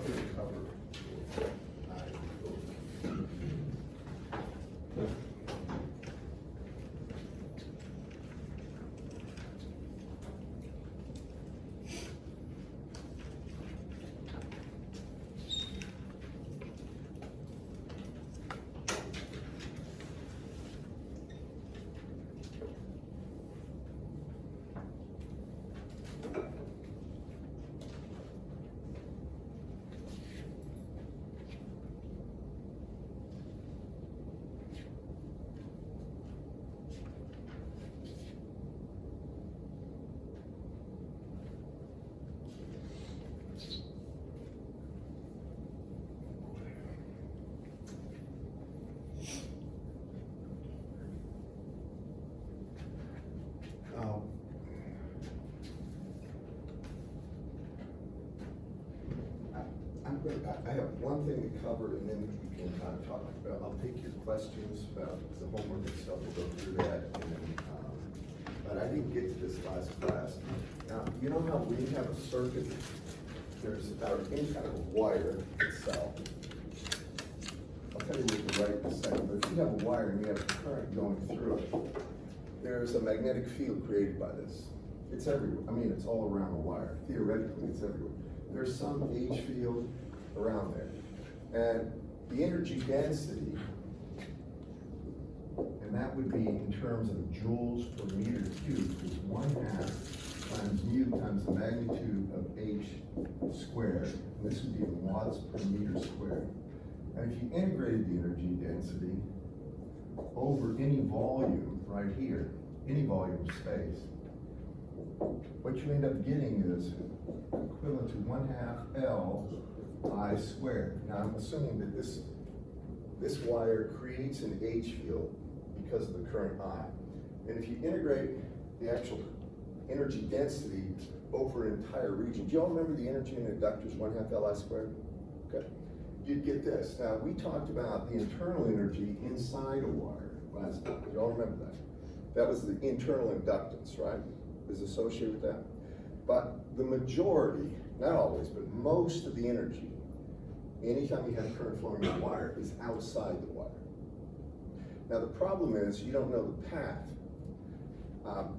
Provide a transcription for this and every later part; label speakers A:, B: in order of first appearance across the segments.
A: something to cover. I have one thing to cover, and then we can kind of talk about, I'll take your questions about the homework and stuff, we'll go through that, and then, but I didn't get to this last class. Now, you know how we have a circuit, there's any kind of a wire itself. I'll tell you what to write in a second, but if you have a wire and you have current going through it, there's a magnetic field created by this. It's everywhere, I mean, it's all around the wire. Theoretically, it's everywhere. There's some H field around there. And the energy density, and that would be in terms of joules per meter cubed, is 1/2 times mu times the magnitude of H squared. And this would be in watts per meter squared. And if you integrated the energy density over any volume right here, any volume space, what you end up getting is equivalent to 1/2 L I squared. Now I'm assuming that this wire creates an H field because of the current I. And if you integrate the actual energy density over an entire region, do you all remember the energy in inductors 1/2 L I squared? Okay. You'd get this. Now we talked about the internal energy inside a wire last time. Do you all remember that? That was the internal inductance, right? Is associated with that. But the majority, not always, but most of the energy, anytime you have current flowing in a wire, is outside the wire. Now the problem is you don't know the path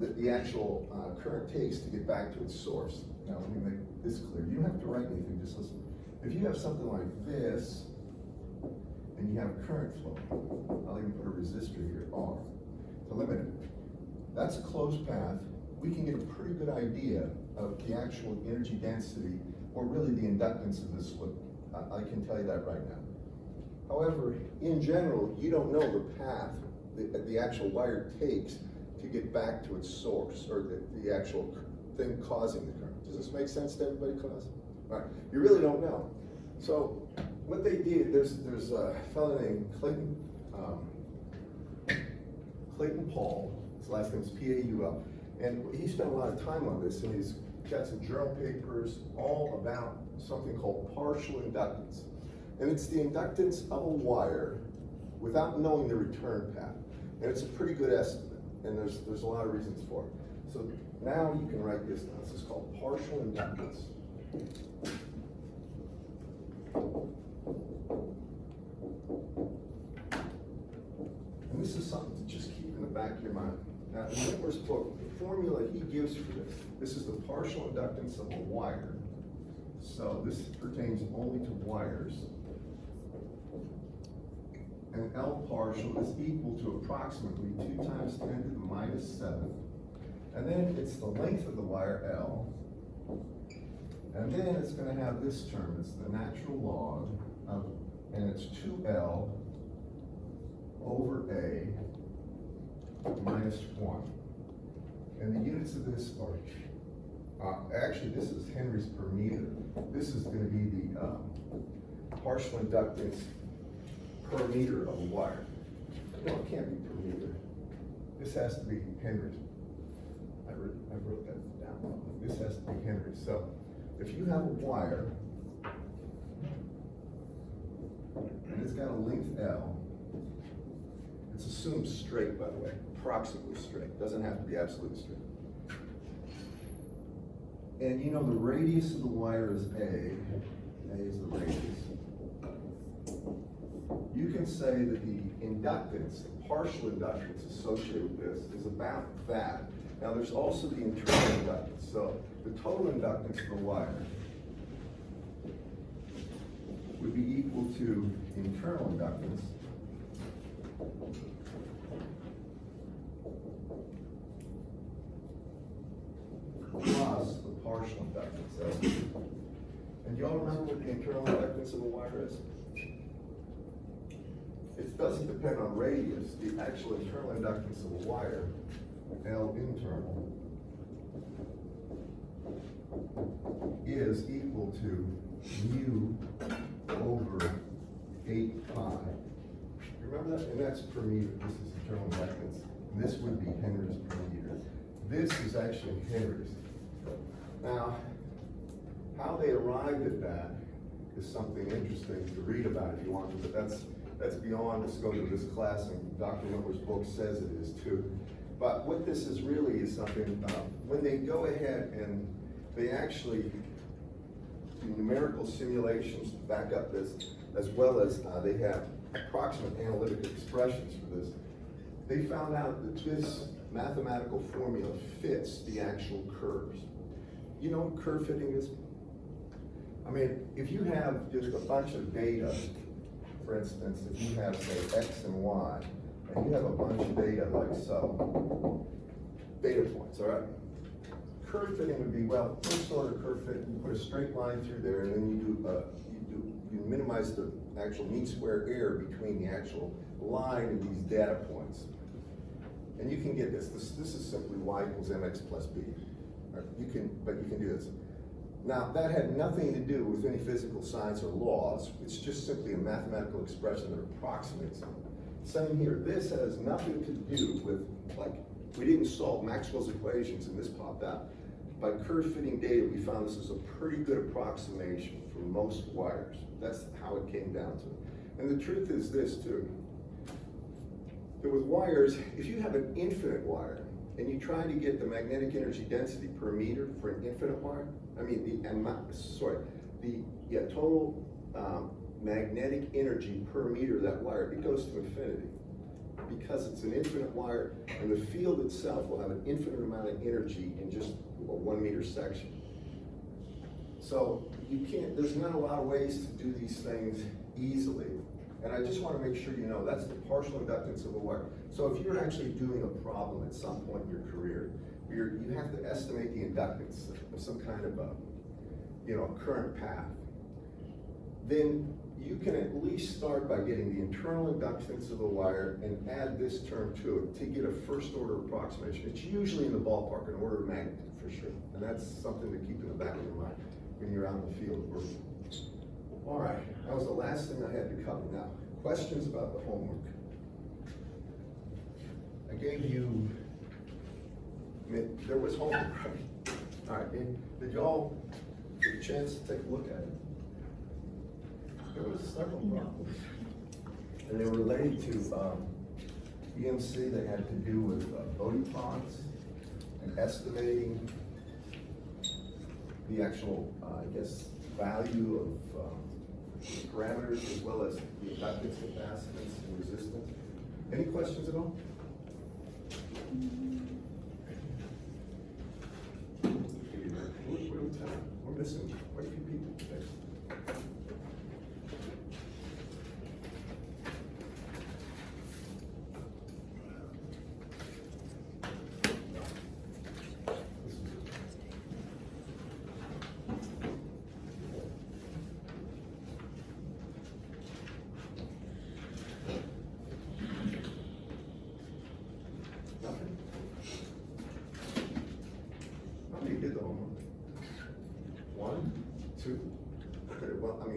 A: that the actual current takes to get back to its source. Now let me make this clear. You don't have to write anything, just listen. If you have something like this, and you have current flow, I'll even put a resistor here, R, to limit it. That's a closed path. We can get a pretty good idea of the actual energy density, or really the inductance of this fluid. I can tell you that right now. However, in general, you don't know the path that the actual wire takes to get back to its source, or the actual thing causing the current. Does this make sense to everybody, class? All right, you really don't know. So what they did, there's a fellow named Clayton Paul, his last name is Paul, and he spent a lot of time on this, and he's got some journal papers all about something called partial inductance. And it's the inductance of a wire without knowing the return path. And it's a pretty good estimate, and there's a lot of reasons for it. So now you can write this down. This is called partial inductance. And this is something to just keep in the back of your mind. Now, in Whitmer's book, the formula he gives for this is the partial inductance of a wire. So this pertains only to wires. And L partial is equal to approximately 2 times 10 to the minus 7. And then it's the length of the wire, L. And then it's going to have this term, it's the natural log of, and it's 2L over A minus 1. And the units of this are, actually this is henries per meter. This is going to be the partial inductance per meter of a wire. No, it can't be per meter. This has to be henries. I wrote that down. This has to be henries. So if you have a wire, and it's got a length L, it's assumed straight, by the way, approximately straight. Doesn't have to be absolutely straight. And you know the radius of the wire is A. A is the can say that the inductance, the partial inductance associated with this is about that. Now there's also the internal inductance. So the total inductance of the wire would be equal to internal inductance plus the partial inductance. And do y'all remember what the internal inductance of a wire is? It doesn't depend on radius. The actual internal inductance of a wire, L internal, is equal to mu over 8 pi. Remember that? And that's per meter. This is internal inductance. And this would be henries per meter. This is actually henries. Now, how they arrived at that is something interesting to read about if you want to, but that's beyond the scope of this class, and Dr. Miller's book says it is too. But what this is really is something, when they go ahead and they actually do numerical simulations to back up this, as well as they have approximate analytic expressions for this, they found out that this mathematical formula fits the actual curves. You know what curve fitting is? I mean, if you have just a bunch of data, for instance, if you have, say, X and Y, and you have a bunch of data like so, data points, all right? Curve fitting would be, well, first order curve fit, you put a straight line through there, and then you minimize the actual mean square error between the actual line and these data points. And you can get this. This is simply y equals mx plus b. Right? But you can do this. Now, that had nothing to do with any physical science or laws. It's just simply a mathematical expression that approximates them. Same here. This has nothing to do with, like, we didn't solve Maxwell's equations and this popped out. By curve fitting data, we found this is a pretty good approximation for most wires. That's how it came down to it. And the truth is this, too. That with wires, if you have an infinite wire, and you try to get the magnetic energy density per meter for an infinite wire, total magnetic energy per meter of that wire, it goes to infinity. Because it's an infinite wire, and the field itself will have an infinite amount of energy in just a 1 meter section. So you can't, there's not a lot of ways to do these things easily. And I just want to make sure you know that's the partial inductance of a wire. So if you're actually doing a problem at some point in your career, you have to estimate the inductance of some kind of a current path. Then you can at least start by getting the internal inductance of the wire and add this term to it to get a first order approximation. It's usually in the ballpark, an order of magnitude for sure. And that's something to keep in the back of your mind when you're out in the field working. All right, that was the last thing I had to cover. Now, questions about the homework? I gave you, there was homework, right? All right, did y'all get a chance to take a look at it? There was several problems. And they were related to EMC. They had to do with Bode ponds and estimating the actual, value of parameters as well as the inductance, capacitance, and resistance. Any questions at all? We're missing quite a few people today.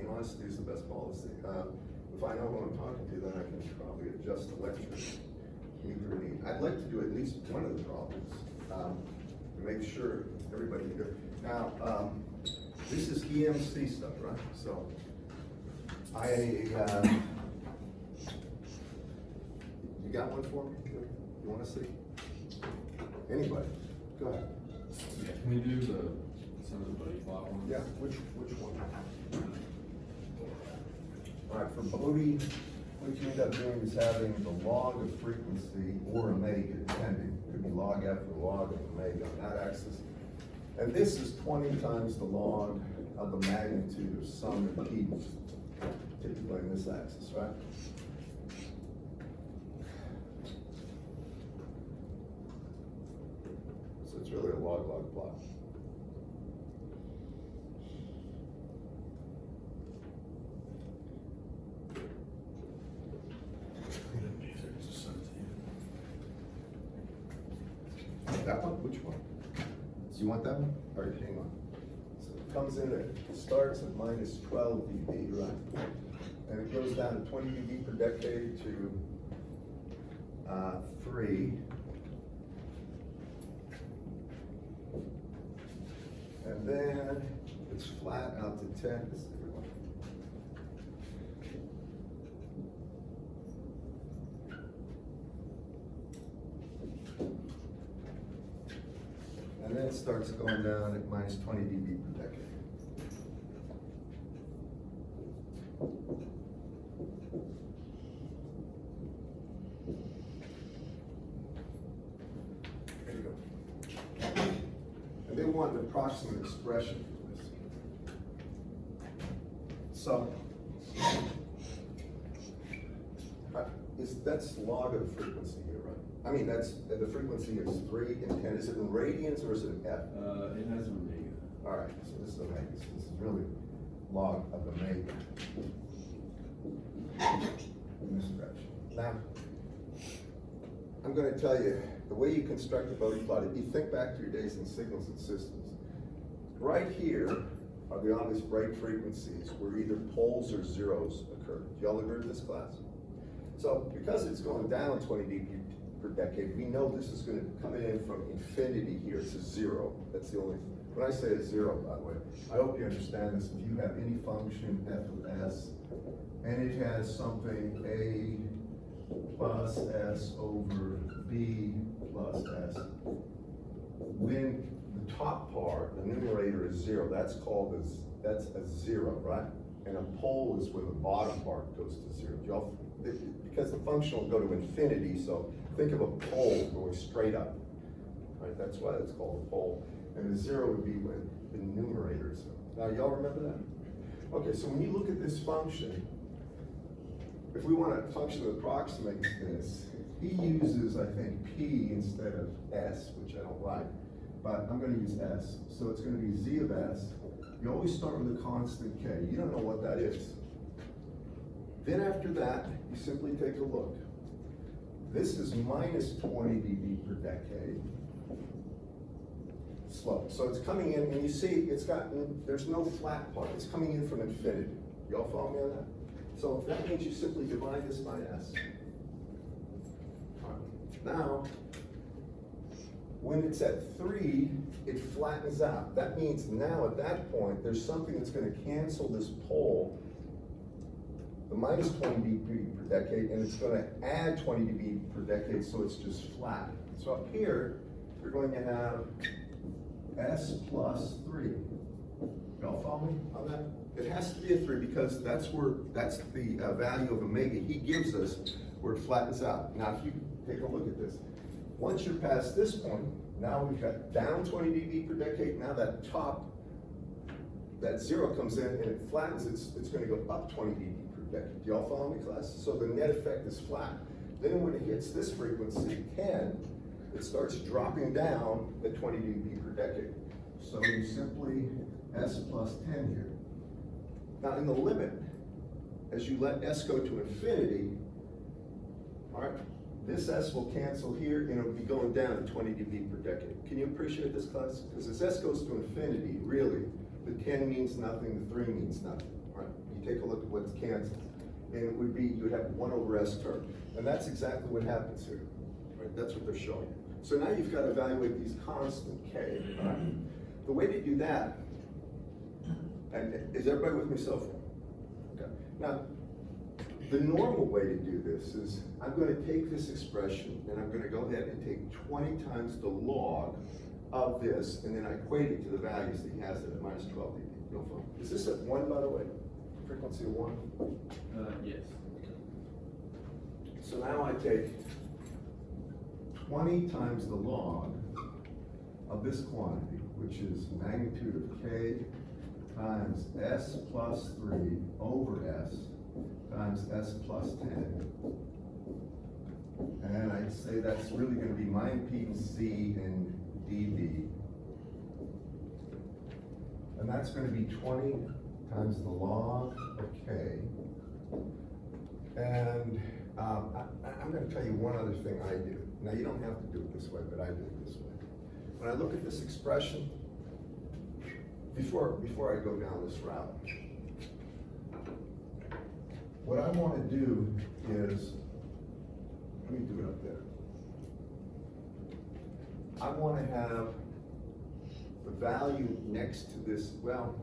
A: Honesty is the best policy. If I know who I'm talking to, then I can probably adjust the lecture. I'd like to do at least one of the problems to make sure everybody can do it. Now, this is EMC stuff, right? So, you got one for me? You want to see? Anybody? Go ahead.
B: Yeah, can we do some of the buddy plot ones?
A: Yeah, which one? All right, for Bode what you end up doing is having the log of frequency or omega, depending. It could be log F or log of omega on that axis. And this is 20 times the log of the magnitude of some impedance, typically in this axis, right? So it's really a log-log plot. That one? Which one? Do you want that one? All right, hang on. So it comes in it starts at minus 12 dB, right? And it goes down to 20 dB per decade to 3. And then it's flat out to 10. This is a good one. And then it starts going down at minus 20 dB per decade. There you go. And they want an approximate expression for this. So, that's log of the frequency here, right? I mean, that's, the frequency is 3 and 10. Is it in radians or is it in F?
B: It has an omega.
A: All right, so this is omega. So this is really log of omega in this direction. Now, I'm going to tell you, the way you construct a Bode plot, if you think back to your days in signals and systems, right here are the obvious bright frequencies where either poles or zeros occur. Do y'all agree with this class? So because it's going down 20 dB per decade, we know this is going to come in from infinity here to 0. That's the only, when I say a 0, by the way, I hope you understand this. If you have any function f of s, and it has something a plus s over b plus s, when the top part, the numerator is 0, that's called as, that's a 0, right? And a pole is when the bottom part goes to 0. Do y'all, because the function will go to infinity, so think of a pole going straight up, right? That's why it's called a pole. And the 0 would be when the numerator is 0. Now, y'all remember that? Okay, so when you look at this function, if we want a function that approximates this, he uses, I think, p instead of s, which I don't like, but I'm going to use s. So it's going to be z of s. You always start with a constant k. You don't know what that is. Then after that, you simply take a look. This is minus 20 dB per decade slope. So it's coming in, and you see it's got, there's no flat part. It's coming in from infinity. Y'all follow me on that? So that means you simply divide this by s. Now, when it's at 3, it flattens out. That means now at that point, there's something that's going to cancel this pole, the minus 20 dB per decade, and it's going to add 20 dB per decade, so it's just flat. So up here, you're going to have s plus 3. Y'all follow me on that? It has to be a 3 because that's the value of omega he gives us where it flattens out. Now, if you take a look at this, once you're past this point, now we've got down 20 dB per decade. Now that top, that 0 comes in and it flattens. It's going to go up 20 dB per decade. Do y'all follow me, class? So the net effect is flat. Then when it hits this frequency, 10, it starts dropping down at 20 dB per decade. So you simply s plus 10 here. Now in the limit, as you let s go to infinity, all right, this s will cancel here and it'll be going down to 20 dB per decade. Can you appreciate this, class? Because as s goes to infinity, really, the 10 means nothing, the 3 means nothing, right? You take a look at what's canceled. And it would be, you would have 1 over s term. And that's exactly what happens here, right? That's what they're showing. So now you've got to evaluate these constant k, right? The way to do that, and is everybody with me so far? Okay. Now, the normal way to do this is I'm going to take this expression and I'm going to go ahead and take 20 times the log of this, and then I equate it to the values that he has at minus 12 dB. No fun. Is this at 1, by the way? Frequency of 1?
B: Yes.
A: So now I take 20 times the log of this quantity, which is magnitude of K times S plus 3 over S times S plus 10. And I'd say that's really going to be my impedance and dB. And that's going to be 20 times the log of K. And I'm going to tell you one other thing I do. Now, you don't have to do it this way, but I do it this way. When I look at this expression, before I go down this route, what I want to do is, let me do it up there. I want to have the value next to this, well,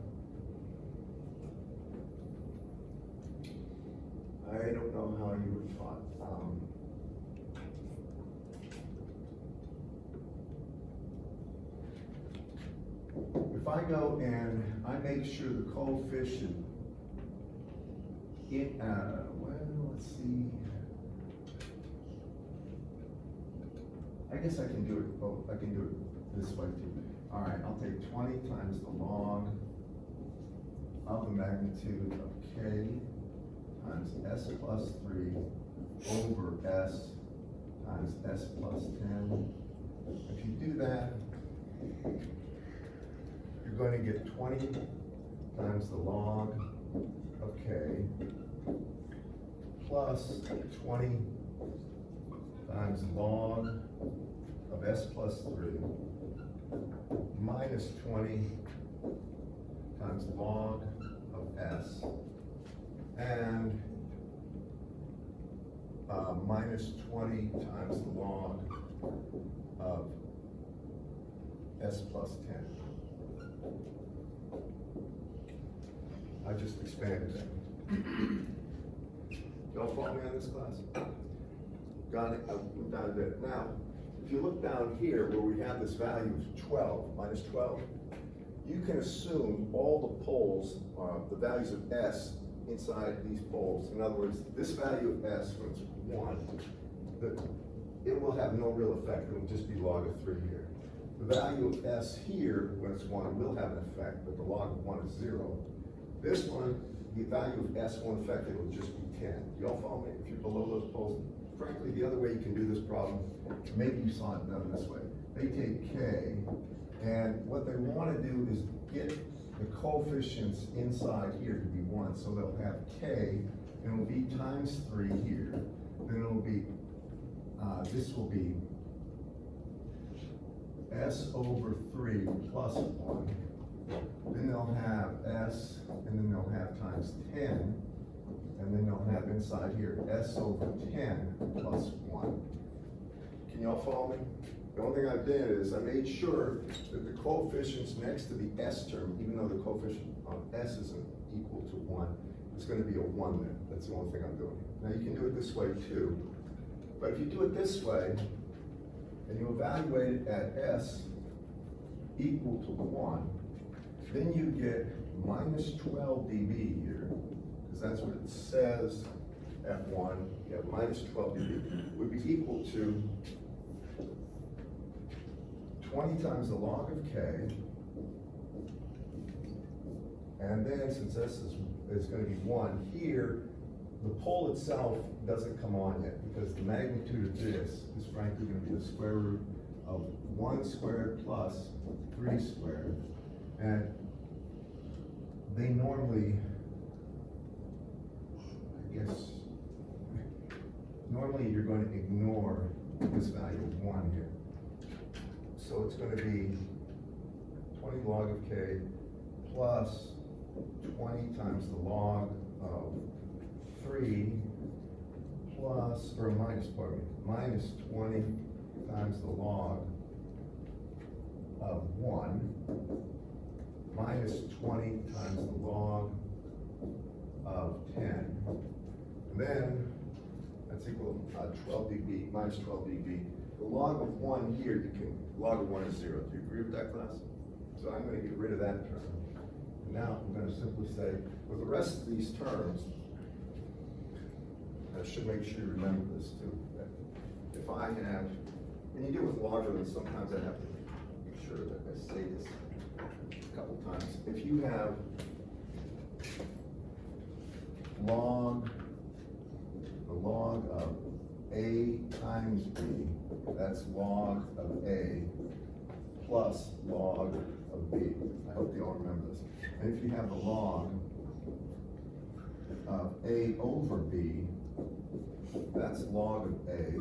A: I don't know how you would thought. If I go and I make sure the coefficient in, well, let's see. I guess I can do it both. I can do it this way too. All right, I'll take 20 times the log of the magnitude of K times S plus 3 over S times S plus 10. If you do that, you're going to get 20 times the log of K plus 20 times log of S plus 3 minus 20 times log of S and minus 20 times the log of S plus 10. I just expanded that. Y'all follow me on this class? Got it, I'm down a bit. Now, if you look down here where we have this value of 12, minus 12, you can assume all the poles, the values of S inside these poles. In other words, this value of S, when it's 1, it will have no real effect. It will just be log of 3 here. The value of S here, when it's 1, will have an effect, but the log of 1 is 0. This one, the value of S won't affect it, it will just be 10. Do y'all follow me? If you're below those poles, frankly, the other way you can do this problem, maybe you saw it done this way. They take K, and what they want to do is get the coefficients inside here to be 1. So they'll have K, and it will be times 3 here. Then it will be, this will be S over 3 plus 1. Then they'll have S, and then they'll have times 10, and then they'll have inside here S over 10 plus 1. Can y'all follow me? The only thing I did is I made sure that the coefficients next to the S term, even though the coefficient of S isn't equal to 1, it's going to be a 1 there. That's the only thing I'm doing. Now you can do it this way too, but if you do it this way, and you evaluate it at S equal to 1, then you get minus 12 dB here, because that's what it says at 1. You have minus 12 dB, would be equal to 20 times the log of K, and then since S is going to be 1 here, the pole itself doesn't come on yet, because the magnitude of this is frankly going to be the square root of 1 squared plus 3 squared. And they normally, I guess, normally you're going to ignore this value of 1 here. So it's going to be 20 log of K plus 20 times the log of 3 plus, or minus, pardon me, minus 20 times the log of 1 minus 20 times the log of 10. And then that's equal to 12 dB, minus 12 dB. The log of 1 here, you can, log of 1 is 0. Do you agree with that, class? So I'm going to get rid of that term. And now I'm going to simply say, with the rest of these terms, I should make sure you remember this too. That if I have, when you deal with logarithms, sometimes I have to make sure that I say this a couple times. If you have the log of A times B, that's log of A plus log of B. I hope you all remember this. And if you have the log of A over B, that's log of A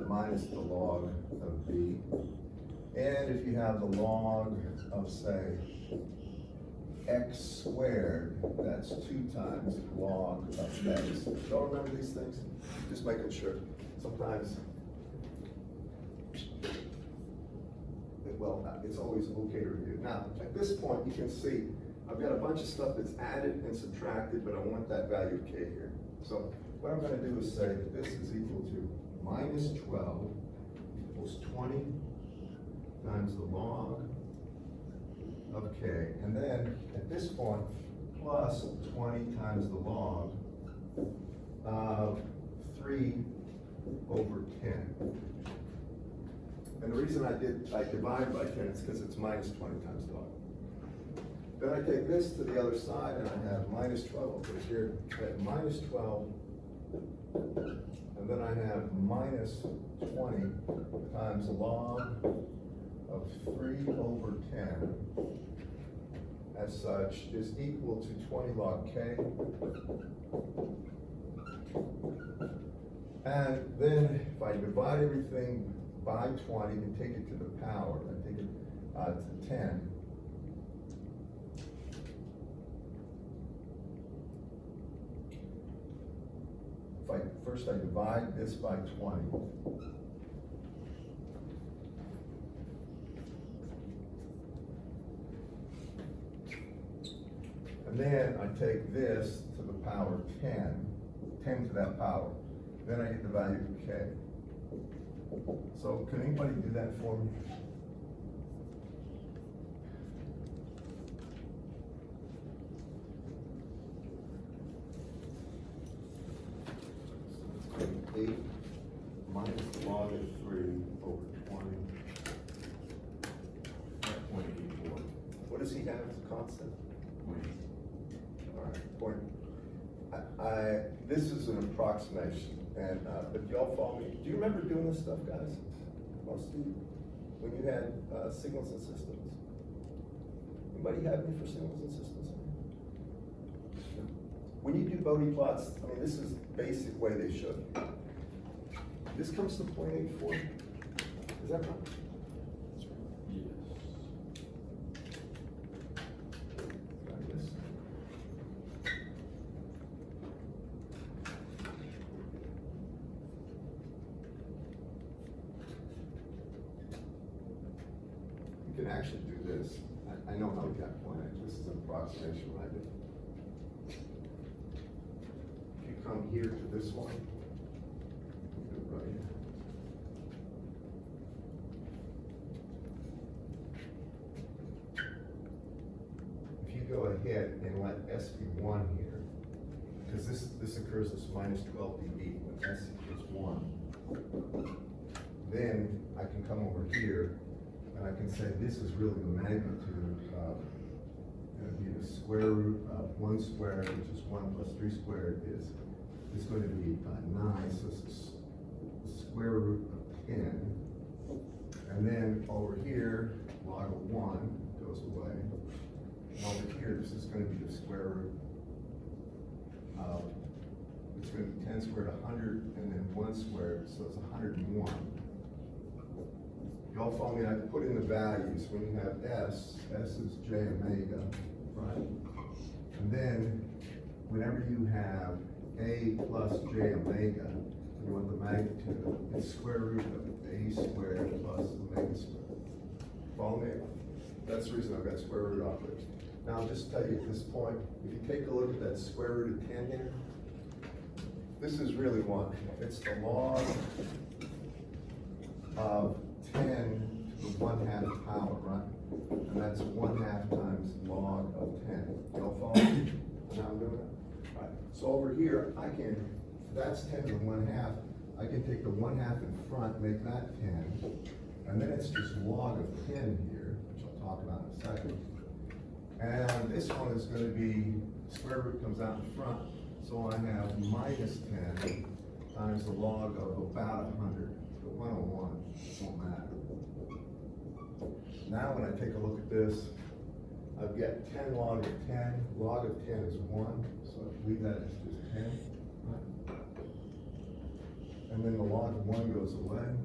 A: minus the log of B. And if you have the log of, say, x squared, that's 2 times log of x. Don't remember these things? Just making sure. Sometimes, well, it's always okay to review. Now, at this point, you can see I've got a bunch of stuff that's added and subtracted, but I want that value of k here. So what I'm going to do is say that this is equal to minus 12 equals 20 times the log of k, and then at this point, plus 20 times the log of 3 over 10. And the reason I divide by 10 is because it's minus 20 times the log. Then I take this to the other side and I have minus 12 over here, at minus 12, and then I have minus 20 times log of 3 over 10 as such is equal to 20 log k. And then if I divide everything by 20 and take it to the power, I take it to 10, first I divide this by 20. And then I take this to the power 10 to that power. Then I get the value of k. So can anybody do that for me? So 8 minus the log of 3 over 20.
B: 0.84.
A: What does he have as a constant? All right, point. This is an approximation, and but y'all follow me. Do you remember doing this stuff, guys? Most of you, when you had signals and systems. Anybody have any for signals and systems? When you do Bode plots, I mean, this is the basic way they should. This comes to 0.84. Is that right?
B: Yes.
A: You can actually do this. I know how we got point. This is an approximation what I did. If you come here to this one, you do it right here. If you go ahead and let S be 1 here, because this occurs as minus 12 dB when S equals 1, then I can come over here and I can say this is really the magnitude of, going to be the square root of 1 squared, which is 1 plus 3 squared is going to be 9, so this is the square root of 10. And then over here, log of 1 goes away. And over here, this is going to be the square root of, it's going to be 10 squared, 100, and then 1 squared, so it's 101. Y'all follow me? I put in the values. When you have S is j omega, right? And then whenever you have A plus j omega, you want the magnitude of the square root of A squared plus omega squared. Follow me? That's the reason I've got square root operators. Now I'll just tell you at this point, if you take a look at that square root of 10 here, this is really 1. It's the log of 10 to the 1/2 power, right? And that's 1/2 times log of 10. Y'all follow me? How I'm doing it? Right. So over here, I can that's 10 to the 1/2. I can take the 1/2 in front, make that 10, and then it's just log of 10 here, which I'll talk about in a second. And this one is going to be, square root comes out in front, so I have minus 10 times the log of about 100. The 101 won't matter. Now when I take a look at this, I've got 10 log of 10. Log of 10 is 1, so I leave that as just 10. And then the log of 1 goes away.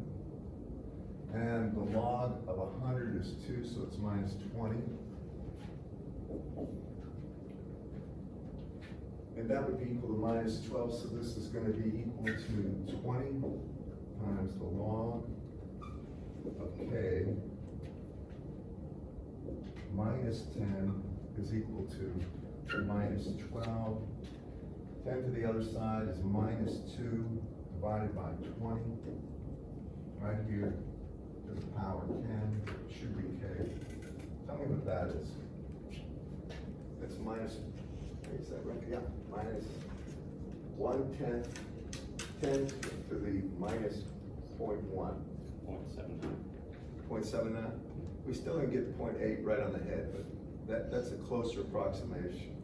A: And the log of 100 is 2, so it's minus 20. And that would be equal to minus 12, so this is going to be equal to 20 times the log of k minus 10 is equal to minus 12. 10 to the other side is minus 2 divided by 20. Right here to the power 10 should be k. Tell me what that is. That's minus, is that right? Yeah, minus 1/10, 10 to the minus 0.1.
C: 0.79.
A: 0.79. We still didn't get 0.8 right on the head, but that's a closer approximation.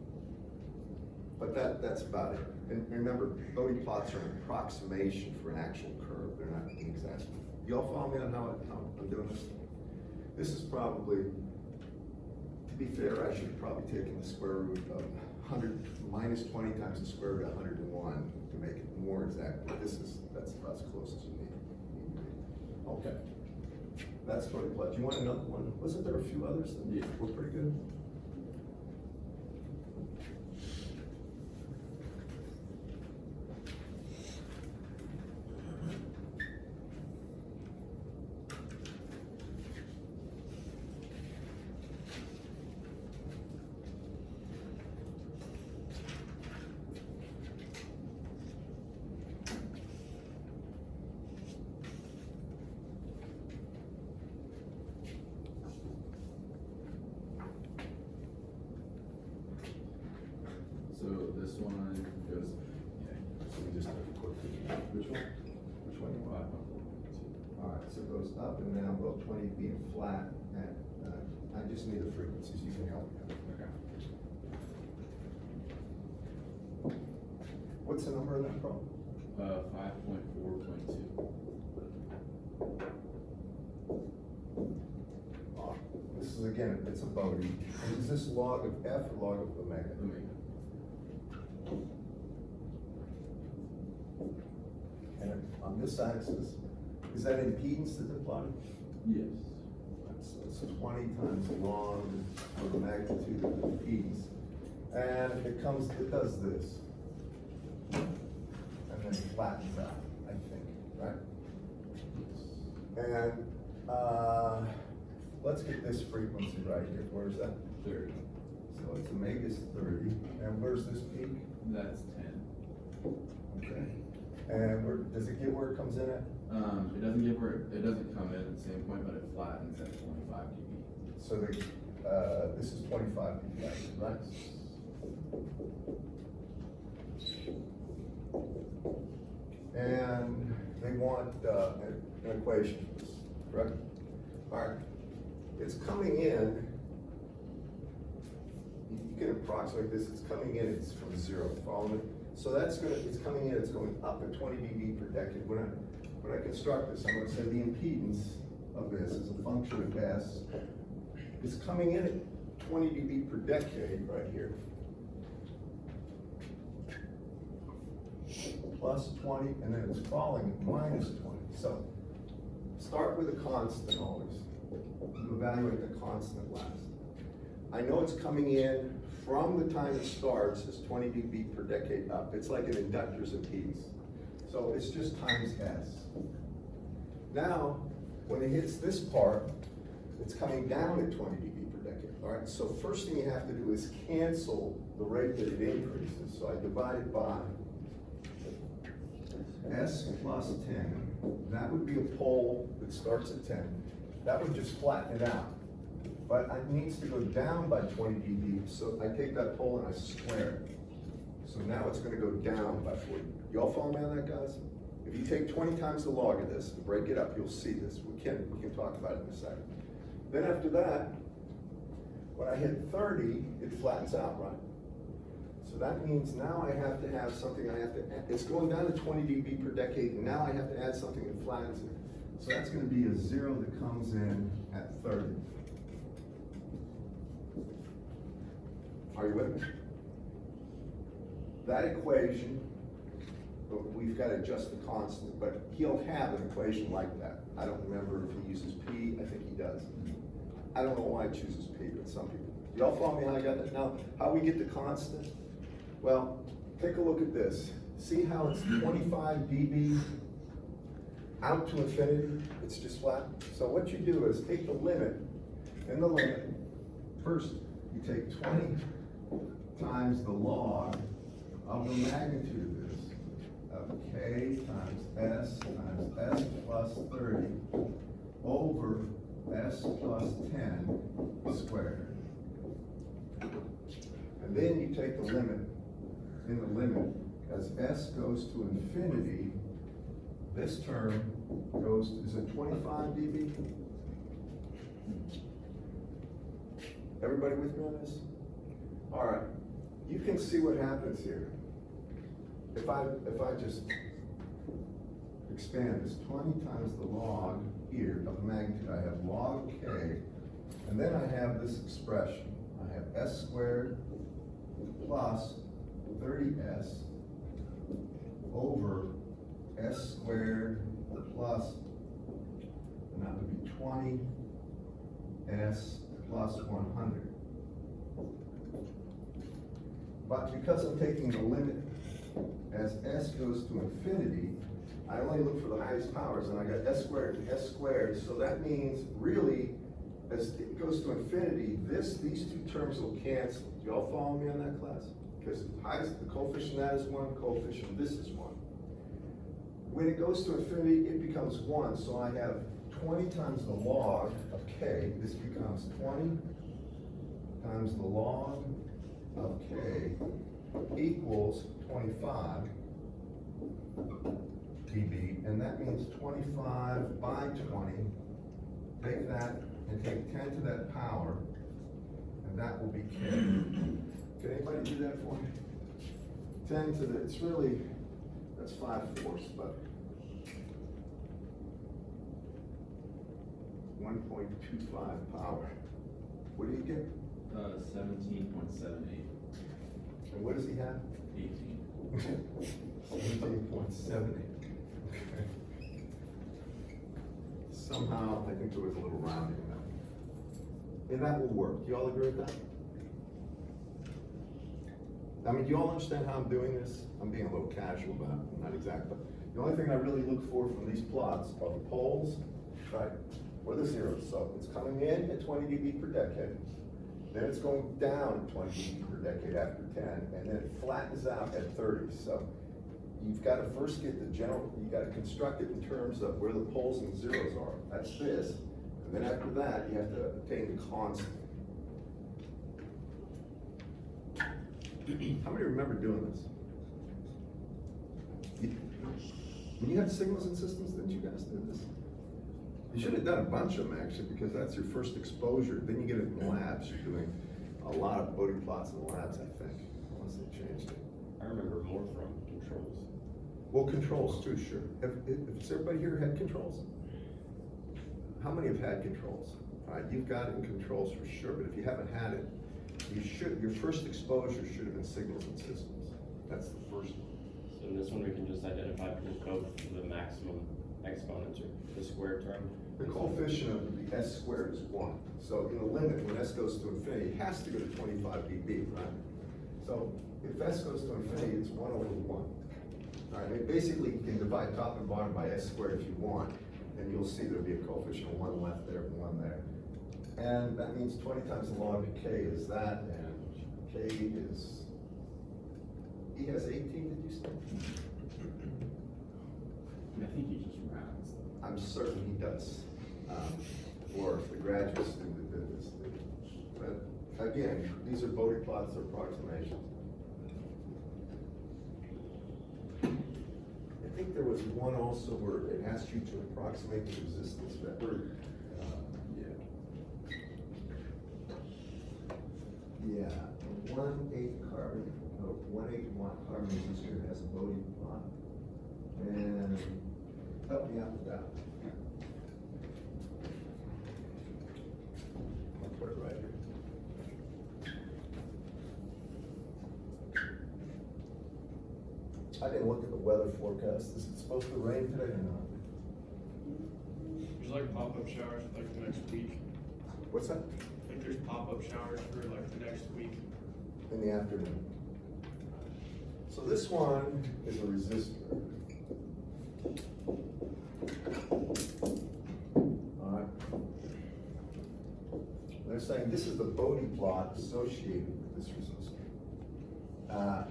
A: But that's about it. And remember, Bode plots are an approximation for an actual curve. They're not an exact. You all follow me on how I'm doing this? This is probably, to be fair, I should have probably taken the square root of 100 minus 20 times the square root of 101 to make it more exact. But that's about as close as you need. Okay. That's Bode plot. Do you want another one? Wasn't there a few others that were pretty good?
B: So this one goes,
A: So we just have a quick, which one? Which one?
B: 5.4.
A: All right, so it goes up and down, about 20 being flat, and I just need the frequencies, you can help me.
B: Okay.
A: What's the number of that problem?
B: 5.4.2.
A: This is again, it's a Bode. And is this log of F or log of omega? And on this axis, is that impedance that they're plotting?
B: Yes.
A: So it's 20 times log of the magnitude of the impedance. And it does this. And then flattens out, I think, right? And let's get this frequency right here. Where's that?
B: 30.
A: So it's omega's 30. And where's this peak?
B: That's 10.
A: Okay. And where does it get where it comes in at?
B: It doesn't get where it doesn't come in at the same point, but it flattens at 25 dB.
A: So this is 25 dB, right? And they want an equation for this, correct? All right. It's coming in. You can approximate this. It's coming in. It's from 0. Follow me? So it's coming in. It's going up at 20 dB per decade. When I construct this, I'm going to say the impedance of this is a function of S. It's coming in at 20 dB per decade right here. Plus 20, and then it's falling at minus 20. So start with a constant always. You evaluate the constant last. I know it's coming in from the time it starts as 20 dB per decade up. It's like an inductor's impedance. So it's just times S. Now, when it hits this part, it's coming down at 20 dB per decade. All right, so first thing you have to do is cancel the rate that it increases. So I divide it by S plus 10. That would be a pole that starts at 10. That would just flatten it out. But it needs to go down by 20 dB, so I take that pole and I square it. So
C: So now it's gonna go down by 40. Y'all follow me on that, guys? If you take 20 times the log of this and break it up, you'll see this. We can talk about it in a second. Then after that, when I hit 30, it flattens out, right? So that means now I have to have something it's going down to 20 dB per decade, and now I have to add something that flattens it.
A: So that's gonna be a zero that comes in at 30.
C: Are you with me? That equation, but we've got to adjust the constant, but he'll have an equation like that. I don't remember if he uses P, I think he does. I don't know why he chooses P, but some people. Y'all follow me how I got that? Now, how we get the constant? Well, take a look at this. See how it's 25 dB out to infinity? It's just flat. So what you do is take the limit, and the limit,
A: First, you take 20 times the log of the magnitude of this, of K times S plus 30 over S plus 10 squared.
C: and then you take the limit.
A: In the limit, as S goes to infinity, this term goes, is it 25 dB?
C: Everybody with me on this? All right, you can see what happens here. If I just
A: Expand this 20 times the log here of magnitude, I have log K, and then I have this expression. I have S squared plus 30S over S squared plus, and that would be 20S plus 100. But because I'm taking the limit as S goes to infinity,
C: I only look for the highest powers, and I got S squared and S squared, so that means really, as it goes to infinity, these two terms will cancel. Do y'all follow me on that, class? Because the coefficient of that is 1, coefficient of this is 1. When it goes to infinity, it becomes 1, so I have 20 times the log of K, this becomes 20 times the log of K equals 25 dB, and that means 25 by 20. Take that and take 10 to that power, and that will be K. Can anybody do that for me? 10 to the, it's really, that's 5/4, but 1.25 power. What do you get?
B: 17.78.
C: And what does he have?
B: 18.
C: 17.78. Okay. Somehow, I think there was a little rounding in that. And that will work. Do you all agree with that? I mean, do you all understand how I'm doing this? I'm being a little casual about it, not exact, but the only thing I really look for from these plots are the poles, right, or the zeros. So it's coming in at 20 dB per decade. Then it's going down at 20 dB per decade after 10, and then it flattens out at 30. So you've got to first get the general, you got to construct it in terms of where the poles and zeros are. That's this. And then after that, you have to obtain the constant. How many remember doing this? When you had signals and systems, didn't you guys do this? You should have done a bunch of them actually, because that's your first exposure. Then you get it in the labs. You're doing a lot of Bodie plots in the labs, I think, unless they changed it.
D: I remember more from controls.
C: Well, controls too, sure. Has everybody here had controls? How many have had controls? All right, you've got it in controls for sure, but if you haven't had it, your first exposure should have been signals and systems. That's the first one.
D: So in this one, we can just identify both the maximum exponents or the square term.
C: The coefficient of the S squared is 1. So in the limit, when S goes to infinity, it has to go to 25 dB, right? So if S goes to infinity, it's 1 over 1. All right, I mean, basically, you can divide top and bottom by S squared if you want, and you'll see there'll be a coefficient of 1 left there and 1 there. And that means 20 times the log of K is that, and K is, he has 18, did you say?
B: I think he just rounds.
C: I'm certain he does. Or the graduate student that did this. But again, these are Bodie plots or approximations. think there was one also where it asked you to approximate the resistance vector. Yeah, 1/8 carbon, no, 1/8 watt carbon resistor has a Bode plot. And help me out with that. I'll put it right here. I didn't look at the weather forecast. Is it supposed to rain today or not?
E: There's like pop-up showers for like the next week.
C: What's that?
E: I think there's pop-up showers for like the next week.
C: In the afternoon. So this one is a resistor. Alright. They're saying this is the Bode plot associated with this resistor.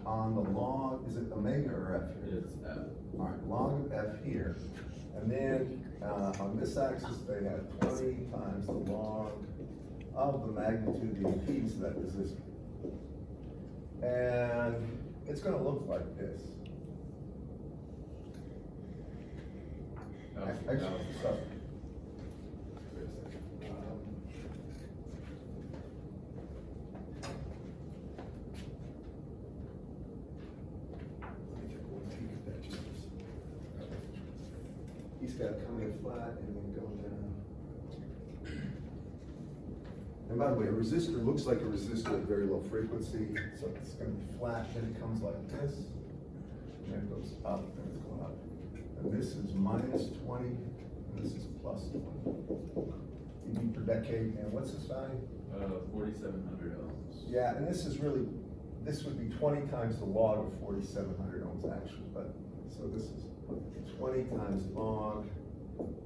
C: On the log, is it omega or F here?
B: It's F.
C: Alright, log of F here. And then on this axis, they have 20 times the log of the magnitude of the impedance of that resistor. And it's going to look like this. Actually, sorry. Wait a second. Let me take one peek at that just for a second. He's got to come in flat and then go down. And by the way, a resistor looks like a resistor at very low frequency, so it's going to be flat, then it comes like this, and then it goes up, and it's going up. And this is minus 20, and this is plus 20. EV per decade, and what's this value?
B: 4,700 ohms.
C: Yeah, and this is really, this would be 20 times the log of 4,700 ohms actually, but, so this is 20 times log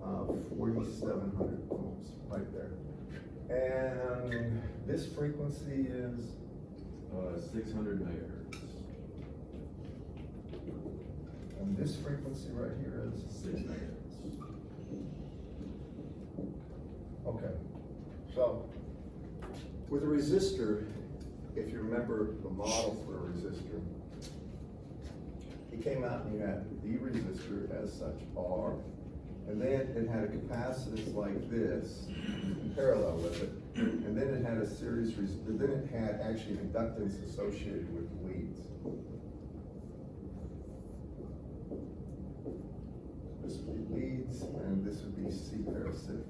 C: of 4,700 ohms, right there. And this frequency is?
B: 600 megahertz.
C: And this frequency right here is?
B: 6 megahertz.
C: Okay, so with a resistor, if you remember the model for a resistor, it came out and you had the resistor as such, R, and then it had a capacitance like this, parallel with it, and then it had a series, then it had actually inductance associated with leads. This would be leads, and this would be C parasitic.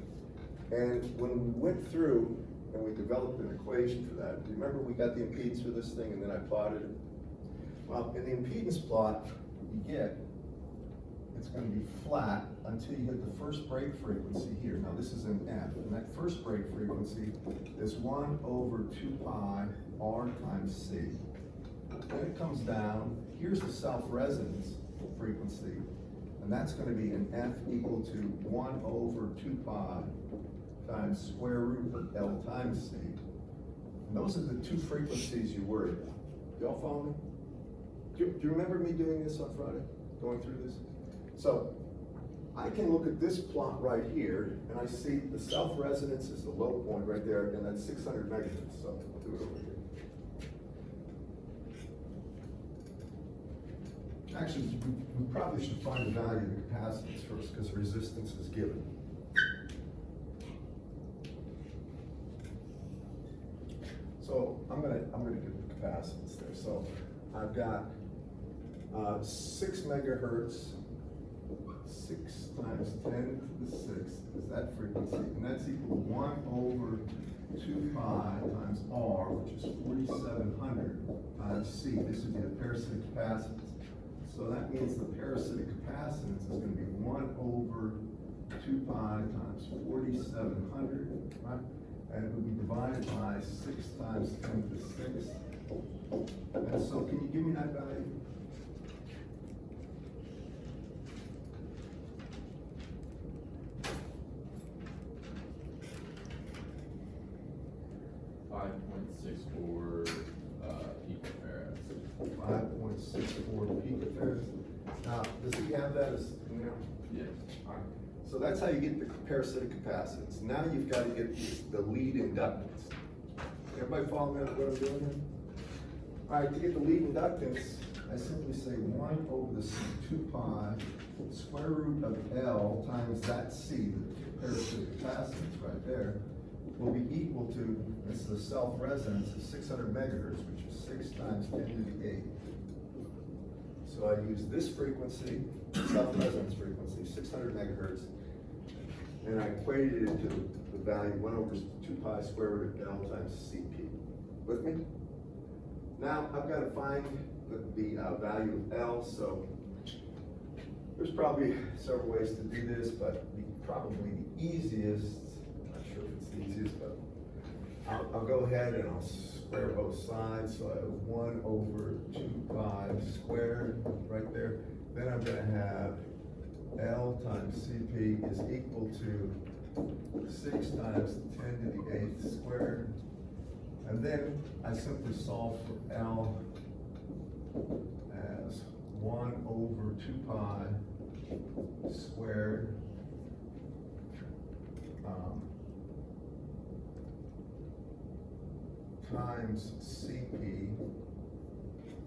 C: And when we went through and we developed an equation for that, remember we got the impedance for this thing and then I plotted it? Well, in the impedance plot, you get, it's going to be flat until you hit the first break frequency here. Now this is an F, and that first break frequency is 1 over 2 pi R times C. Then it comes down, here's the self-resonance frequency, and that's going to be an F equal to 1 over 2 pi times square root of L times C. And those are the two frequencies you worry about. Y'all follow me? Do you remember me doing this on Friday, going through this? So I can look at this plot right here, and I see the self-resonance is the low point right there, and that's 600 megahertz. So I'll do it over here. Actually, we probably should find the value of the capacitance first, because resistance is given. So I'm gonna get the capacitance there. So I've got 6 megahertz, 6 times 10 to the 6 is that frequency, and that's equal to 1 over 2 pi times R, which is 4,700 times C. This would be the parasitic capacitance. So that means the parasitic capacitance is going to be 1 over 2 pi times 4,700, right? And it would be divided by 6 times 10 to the 6. And so can you give me that value?
B: picofarads.
C: 5.64 picofarads. Now, does he have that as, you know?
B: Yes.
C: All right. So that's how you get the parasitic capacitance. Now you've got to get the lead inductance. Everybody follow me on what I'm doing here? All right, to get the lead inductance, I simply say 1 over the 2 pi
A: square root of L times that C, the parasitic capacitance right there, will be equal to, this is the self-resonance of 600 megahertz, which is 6 times 10 to the 8. So I use this frequency, self-resonance frequency, 600 megahertz, and I equated it to the value 1 over 2 pi square root of L times CP. With me? Now, I've got to find the value of L, so there's probably several ways to do this, but probably the easiest, I'm not sure if it's the easiest, but I'll go ahead and I'll square both sides. So I have 1 over 2 pi squared right there. Then I'm going to have L times CP is equal to 6 times 10 to the 8th squared. And then I simply solve for L as 1 over 2 pi squared times CP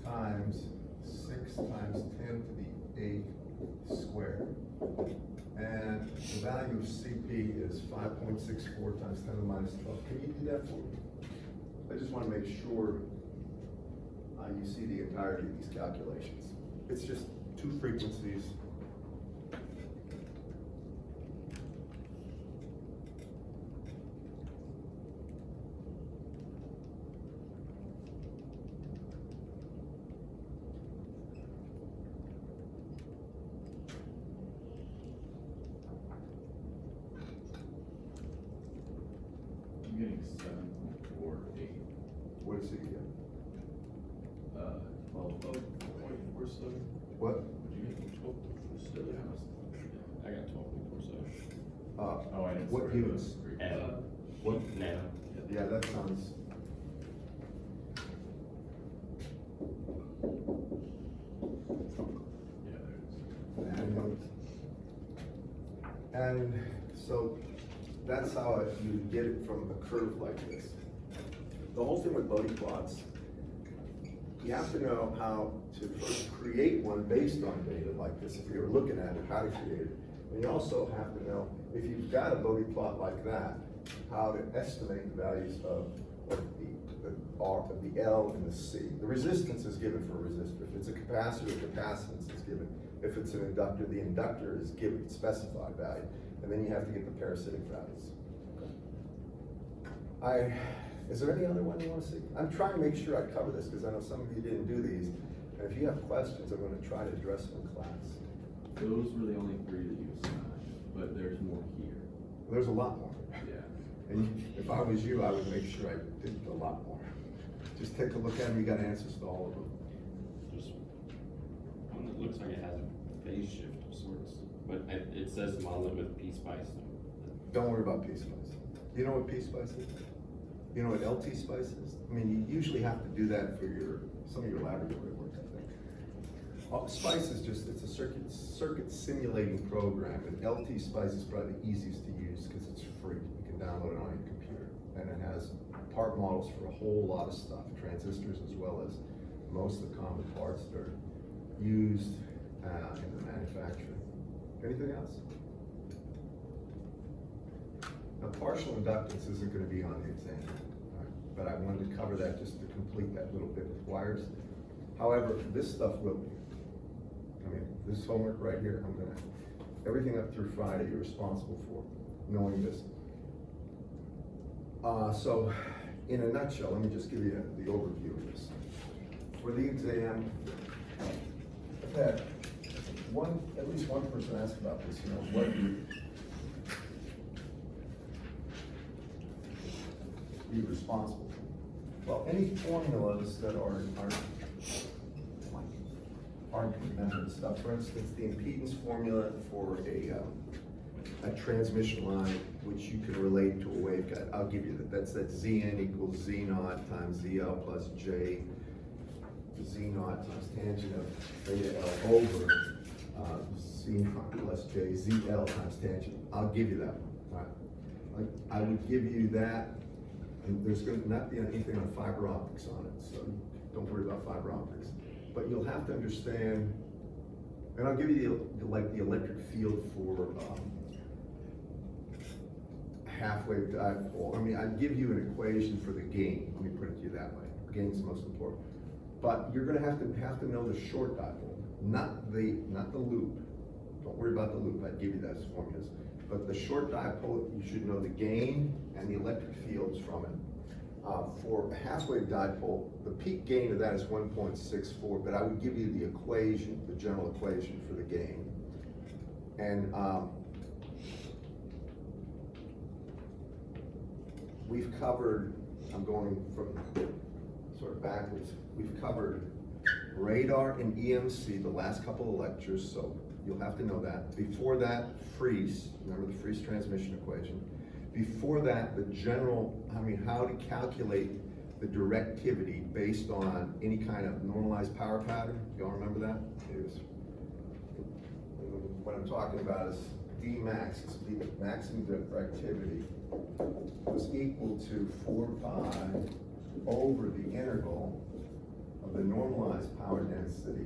A: times 6 times 10 to the 8th squared. And the value of CP is 5.64 times 10 to the minus 12. Can you do that for me? I just want to make sure you see the entirety of these calculations. It's just 2 frequencies.
B: I'm getting 7.48.
A: What is it again?
E: 12.47.
A: What?
B: What'd you get?
E: 12.47.
D: I got 12.47.
B: Oh, I didn't.
A: What
B: square
A: units?
B: those.
D: And
A: What?
D: nano.
A: Yeah, that sounds.
B: Yeah, there it is.
A: And so that's how you get it from a curve like this. The whole thing with Bodie plots, you have to know how to first create one based on data like this, if you're looking at it, how to create it. And you also have to know, if you've got a Bodie plot like that, how to estimate the values of the L and the C. The resistance is given for a resistor. If it's a capacitor, the capacitance is given. If it's an inductor, the inductor is given specified value. And then you have to get the parasitic values. Is there any other one you want to see? I'm trying to make sure I cover this because I know some of you didn't do these. And if you have questions, I'm going to try to address them in class.
B: Those were the only 3 that you assigned, but there's more here.
A: There's a lot more.
B: Yeah.
A: And if I was you, I would make sure I did a lot more. Just take a look at them, you got answers to all of them.
D: Just one that looks like it has a phase shift of sorts, but it says model it with P-Spice.
A: Don't worry about P-Spice. You know what P-Spice is? You know what LT Spice is? I mean, you usually have to do that for some of your laboratory work, I think. Spice is just, it's a circuit simulating program, and LT Spice is probably the easiest to use because it's free. You can download it on your computer. And it has part models for a whole lot of stuff, transistors as well as most of the common parts that are used in the manufacturing. Anything else? Now, partial inductance isn't going to be on the exam, but I wanted to cover that just to complete that little bit with wires. However, this stuff will be. I mean, this homework right here, everything up through Friday, you're responsible for knowing this. So, in a nutshell, let me just give you the overview of this. For the exam, I've had at least one person ask about this, what be responsible for. Well, any formulas that are hard to remember and stuff. For instance, the impedance formula for a transmission line, which you can relate to a waveguide. I'll give you that. That's that Zn equals Z naught times ZL plus J Z naught times tangent of beta L over Z naught plus J ZL times tangent. I'll give you that one. All right. I would give you that. And there's going to not be anything on fiber optics on it, so don't worry about fiber optics. But you'll have to understand
C: And I'll give you the electric field for, half-wave dipole. I mean, I'd give you an equation for the gain, let me put it to you that way. Gain's the most important. But you're gonna have to know the short dipole, not the loop. Don't worry about the loop, I'd give you those formulas. But the short dipole, you should know the gain and the electric fields from it. For a half-wave dipole, the peak gain of that is 1.64, but I would give you the equation, the general equation for the gain. And we've covered, I'm going from sort of backwards, we've covered radar and EMC the last couple of lectures, so you'll have to know that. Before that, Friis, remember the Friis transmission equation. Before that, the general, how to calculate the directivity based on any kind of normalized power pattern. Y'all remember that? It was, what I'm talking about is D max, the maximum directivity, was equal to 4 pi over the integral of the normalized power density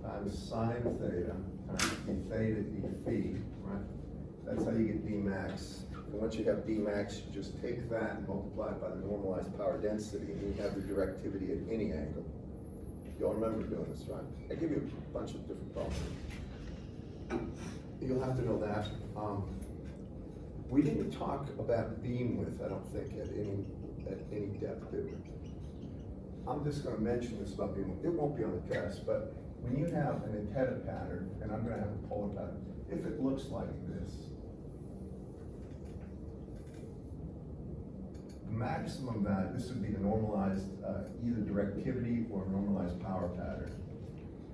C: times sine theta times d theta d phi, right? That's how you get D max. And once you have D max, you just take that and multiply it by the normalized power density, and you have the directivity at any angle. Y'all remember doing this, right? I give you a bunch of different problems. You'll have to know that. We didn't talk about beam width, I don't think, at any depth, did we? I'm just gonna mention this about beam width. It won't be on the test, but when you have an antenna pattern, and I'm gonna have a polar pattern, if it looks like this, the maximum value, this would be the normalized, either directivity or normalized power pattern.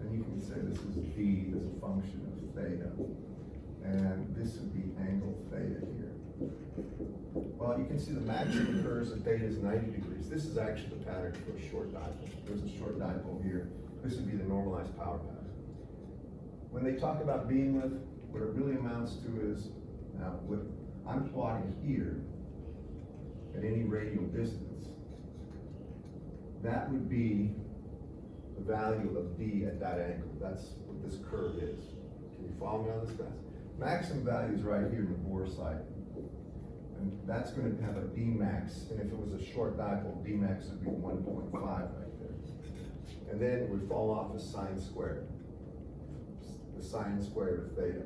C: And you can say this is D as a function of theta. And this would be angle theta here. Well, you can see the maximum occurs at theta is 90 degrees. This is actually the pattern for a short dipole. There's a short dipole here. This would be the normalized power pattern. When they talk about beam width, what it really amounts to is, now what I'm plotting here, at any radial distance, that would be the value of D at that angle. That's what this curve is. Can you follow me on this, guys? Maximum value is right here in the bore site. And that's going to have a D max, and if it was a short dipole, D max would be 1.5 right there. And then it would fall off as sine squared, the sine squared of theta.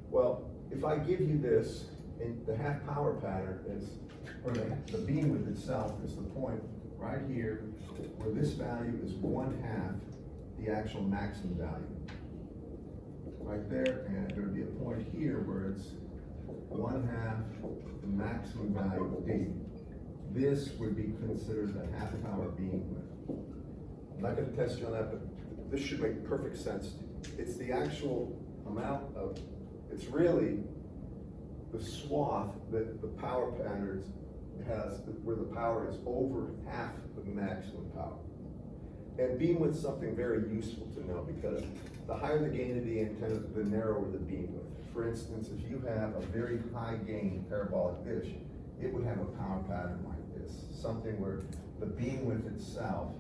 C: Well, if I give you this, and the half power pattern is, or the beam width itself is the point right here where this value is 1/2 the actual maximum value. Right there, and there would be a point here where it's 1/2 the maximum value of D. This would be considered the half power beam width. I'm not going to test you on that, but this should make perfect sense. It's the actual amount of, it's really the swath that the power patterns has, where the power is over half the maximum power. And beam width is something very useful to know, because the higher the gain of the antenna, the narrower the beam width. For instance, if you have a very high gain parabolic dish, it would have a power pattern like this, something where the beam width itself,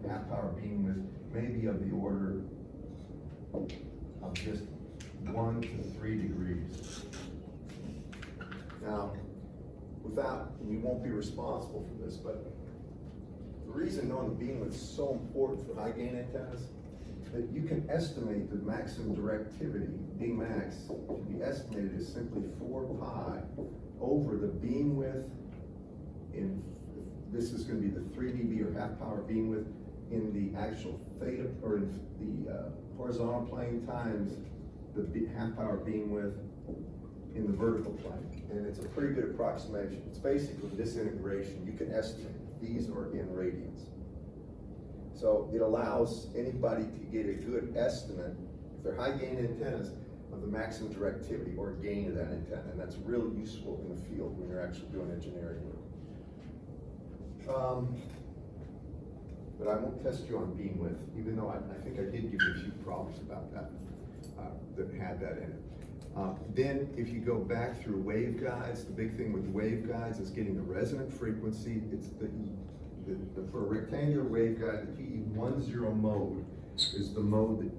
C: half power beam width, may be of the order of just 1 to 3 degrees. Now, without, and you won't be responsible for this, but the reason knowing the beam width is so important for high gain antennas, that you can estimate the maximum directivity, D max, can be estimated as simply 4 pi over the beam width in, this is going to be the 3 dB or half power beam width in the actual theta, or in the horizontal plane times the half power beam width in the vertical plane. And it's a pretty good approximation. It's basically this integration. You can estimate these are in radians. So it allows anybody to get a good estimate, if they're high gain antennas, of the maximum directivity or gain of that antenna. And that's really useful in the field when you're actually doing engineering work. But I won't test you on beam width, even though I think I did give you a few problems about that, that had that in it. Then if you go back through waveguides, the big thing with waveguides is getting the resonant frequency. It's for a rectangular waveguide, the PE10 mode is the mode that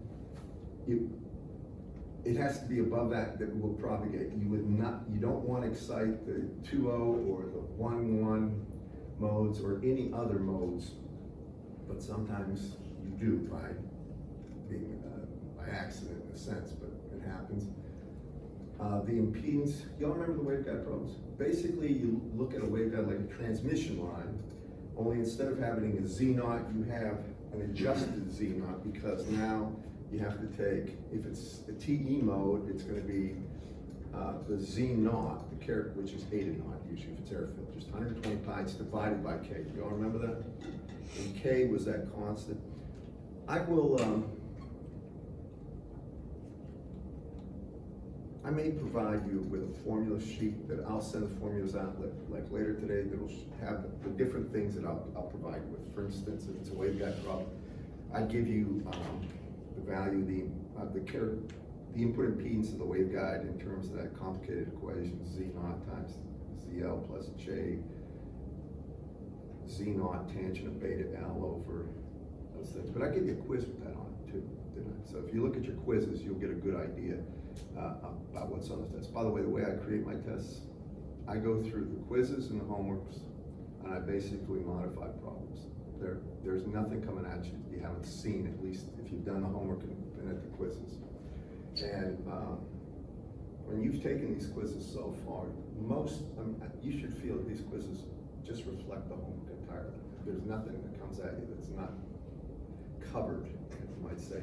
C: it has to be above that will propagate. You don't want to excite the 2.0 or the 1.1 modes or any other modes, but sometimes you do by accident in a sense, but it happens. The impedance, y'all remember the waveguide problems? Basically, you look at a waveguide like a transmission line, only instead of having a Z0, you have an adjusted Z0, because now you have to take, if it's a TE mode, it's going to be the Z0, the character, which is 8 naught usually if it's air filled, just 120 pi, it's divided by K. You all remember that? And K was that constant. I will, I may provide you with a formula sheet that I'll send the formulas out like later today that'll have the different things that I'll provide you with. For instance, if it's a waveguide problem, I give you the value, the input impedance of the waveguide in terms of that complicated equation, Z0 times ZL plus J, Z0 tangent of beta L over those things. But I give you a quiz with that on it too, didn't I? So if you look at your quizzes, you'll get a good idea about what's on the test. By the way I create my tests, I go through the quizzes and the homeworks, and I basically modify problems. There's nothing coming at you you haven't seen, at least if you've done the homework and been at the quizzes. And when you've taken these quizzes so far, you should feel that these quizzes just reflect the homework entirely. There's nothing that comes at you that's not covered, you might say.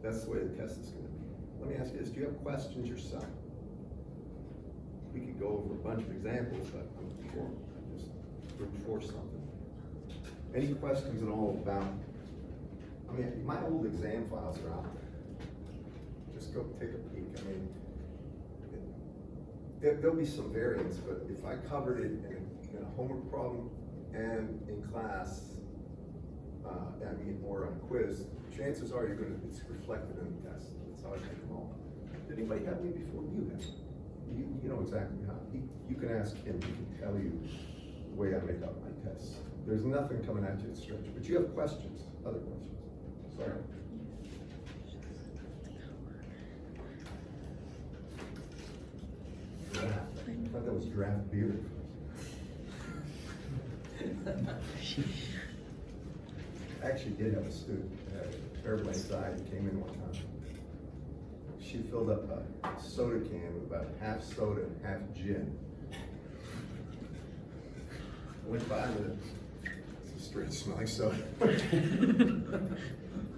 C: That's the way the test is going to be. Let me ask you this, do you have questions yourself? We could go over a bunch of examples, but just reinforce something. Any questions at all about, I mean, my old exam files are out there. Just go take a peek. I mean, there'll be some variance, but if I covered it in a homework problem and in class, or on a quiz, chances are it's reflected in the test. That's how I take them all. Did anybody have me before? You have. You know exactly how. You can ask him, he can tell you the way I make up my tests. There's nothing coming at you at stretch, but you have questions, other questions. Sorry. Draft. I thought that was draft beer. I actually did have a student, terrible anxiety, came in one time. She filled up a soda can with about half soda and half gin. Went by with it. It's a straight smelling soda.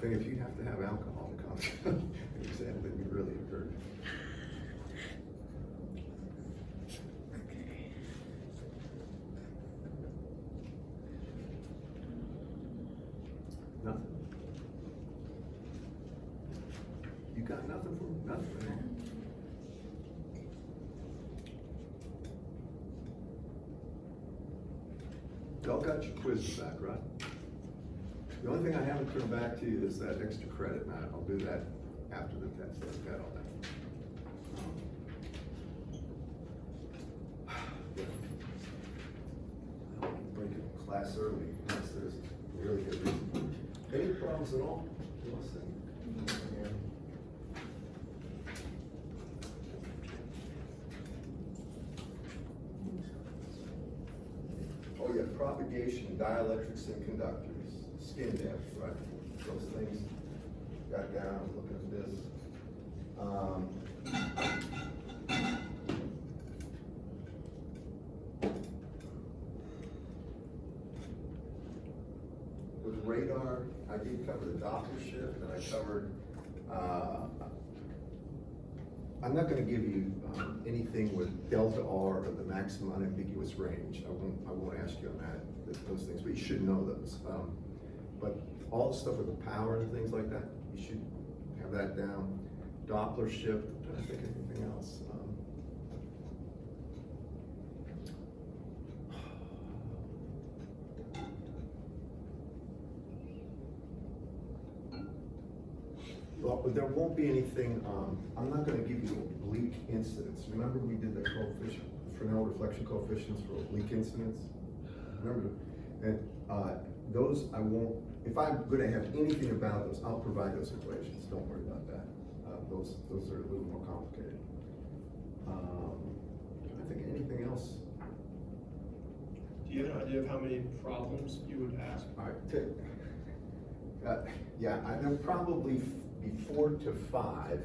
C: Think if you have to have alcohol to come to an exam, then you really hurt. Nothing. You got nothing for me? Nothing. Y'all got your quizzes back, right? The only thing I haven't turned back to you is that extra credit, and I'll do that after the test. I've got all that. Breaking class early, unless there's a really good reason. Any problems at all? You want to say? Yeah. Oh yeah, propagation, dielectrics and conductors, skin depth, right? Those things got down, looking at this. With radar, I did cover the Doppler shift, and I covered, I'm not going to give you anything with delta R or the maximum unambiguous range. I won't ask you on those things, but you should know those. But all the stuff with the power and things like that, you should have that down. Doppler shift, I'm trying to think of anything else. Well, there won't be anything, I'm not going to give you oblique incidence. Remember we did the coefficient, Fresnel reflection coefficients for oblique incidence? Remember? And those I won't if I'm gonna have anything about those, I'll provide those equations, don't worry about that. Those are a little more complicated. I think anything else?
E: Do you have an idea of how many problems you would ask?
C: All right, yeah, there'll probably be 4 to 5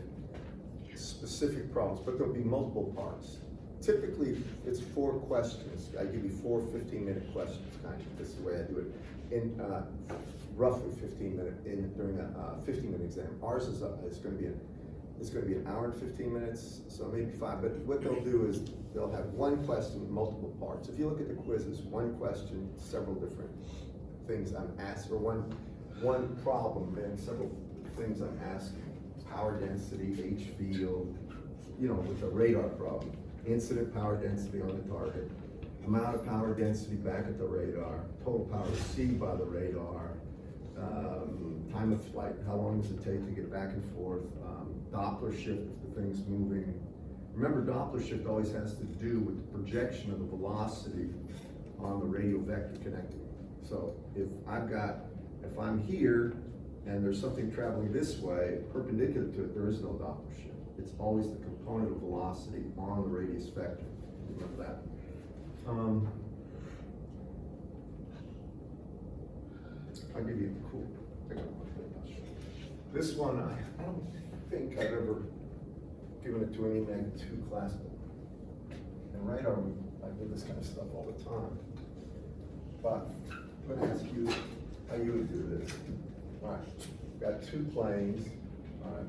C: specific problems, but there'll be multiple parts. Typically, it's 4 questions. I give you 4 15-minute questions, kind of. This is the way I do it. In roughly 15 minutes during a 15-minute exam. Ours is going to be an hour and 15 minutes, so maybe 5. But what they'll do is they'll have 1 question, multiple parts. If you look at the quizzes, 1 question, several different things I'm asked, or one problem and several things I'm asking. Power density, H field, you know, with the radar problem. Incident power density on the target, amount of power density back at the radar, total power received by the radar, time of flight, how long does it take to get back and forth, Doppler shift if the thing's moving. Remember, Doppler shift always has to do with the projection of the velocity on the radial vector connecting. So if I'm here and there's something traveling this way, perpendicular to it, there is no Doppler shift. It's always the component of velocity on the radius vector. Remember that. I'll give you a cool picture. This one, I don't think I've ever given it to any Mag 2 class. In radar, I do this kind of stuff all the time. But I'm going to ask you how you would do this. All right, got 2 planes, all right,